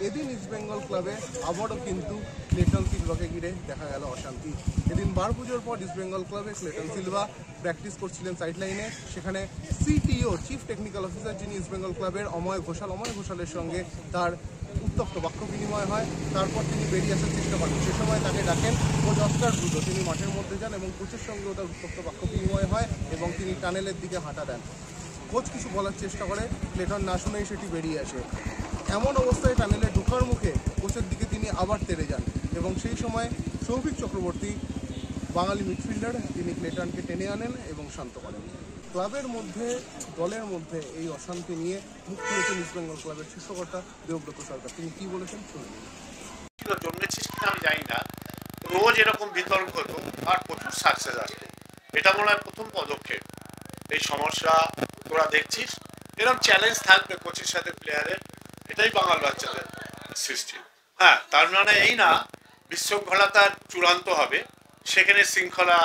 এদিন ইস্ট বেঙ্গল ক্লাবে আবারও কিন্তু ক্লেটন সিলভাকে ঘিরে দেখা গেল অশান্তি। এদিন বার পুজোর পর ইস্ট বেঙ্গল ক্লাবে ক্লেটন সিলভা প্র্যাকটিস করছিলেন সাইড লাইনে। সেখানে সিটিও চিফ টেকনিক্যাল অফিসার যিনি ইস্ট বেঙ্গল ক্লাবের অময় ঘোষালের সঙ্গে তার উত্তপ্ত বাক্য বিনিময় হয়। তারপর তিনি বেরিয়ে আসার চেষ্টা করেন। সে সময় তাকে ডাকেন কোচ অস্কার ব্রুজো। তিনি মাঠের মধ্যে যান এবং কোচের সঙ্গেও তার উত্তপ্ত বাক্য বিনিময় হয় এবং তিনি টানেলের দিকে হাঁটা দেন। কোচ কিছু বলার চেষ্টা করে, ক্লেটন না শুনেই সেটি বেরিয়ে আসে। এমন অবস্থায় টানেলে ঢোকার মুখে কোচের দিকে তিনি আবার তেড়ে যান এবং সেই সময় সৌভিক চক্রবর্তী, বাঙালি মিডফিল্ডার, তিনি ক্লেটনকে টেনে আনেন এবং শান্ত করেন। ক্লাবের মধ্যে, দলের মধ্যে এই অশান্তি নিয়ে মুখ খুলেছেন ইস্ট বেঙ্গল ক্লাবের শীর্ষকর্তা দেবব্রত সরকার। তিনি কি বলেছেন শুনুন। জন্মেছিস কিনা আমি জানি না, রোজ এরকম বিতর্ক হতো আর প্রচুর সাকসেস আসতো। এটা মনে হয় প্রথম পদক্ষেপ। এই সমস্যা তোরা দেখছিস, এরকম চ্যালেঞ্জ থাকবে কোচের সাথে প্লেয়ারের, এটাই বাঙাল বাচ্চাদের সৃষ্টি। হ্যাঁ, তার মানে এই না বিশৃঙ্খলতা চূড়ান্ত হবে, সেখানে শৃঙ্খলা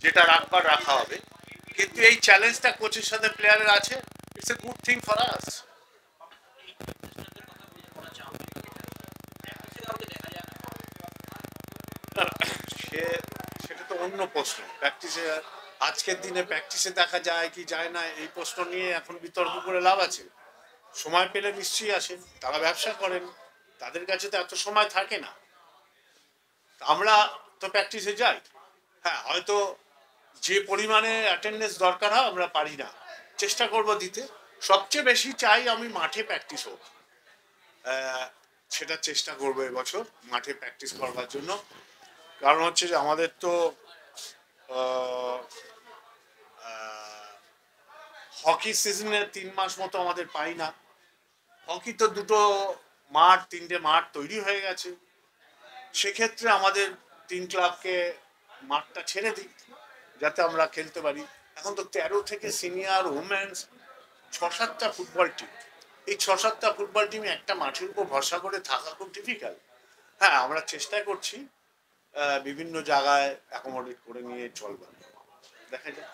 যেটা রাখবার রাখা হবে, কিন্তু এই চ্যালেঞ্জটা কোচের সাথে প্লেয়ারের আছে, it's a good thing for us. সেটা তো অন্য প্রশ্ন। প্র্যাকটিসে আজকের দিনে প্র্যাকটিসে দেখা যায় কি যায় না, এই প্রশ্ন নিয়ে এখন বিতর্ক করে লাভ আছে? সময় পেলে নিশ্চয়ই আসেন, তারা ব্যবসা করেন, তাদের কাছে তো এত সময় থাকে না। আমরা তো প্র্যাকটিসে যাই, হ্যাঁ, হয়তো যে পরিমাণে অ্যাটেন্ডেন্স দরকার হয় আমরা পারি না, চেষ্টা করব দিতে। সবচেয়ে বেশি চাই আমি মাঠে প্র্যাকটিস হোক, সেটা চেষ্টা করবো এবছর মাঠে প্র্যাকটিস করবার জন্য। কারণ হচ্ছে যে আমাদের তো হকি সিজনে 3 মাস মতো আমাদের পাই না। হকি তো তিনটে মাঠ তৈরি হয়ে গেছে। সেক্ষেত্রে আমাদের 3 ক্লাবকে মাঠটা ছেড়ে দিই যাতে আমরা খেলতে পারি। এখন তো 13 থেকে সিনিয়র, ওমেন্স 6-7টা ফুটবল টিম। এই 6-7টা ফুটবল টিম একটা মাঠের উপর ভরসা করে থাকা খুব ডিফিকাল্ট। হ্যাঁ, আমরা চেষ্টা করছি বিভিন্ন জায়গায় অ্যাকোমোডেট করে নিয়ে চলবার, দেখা যাক।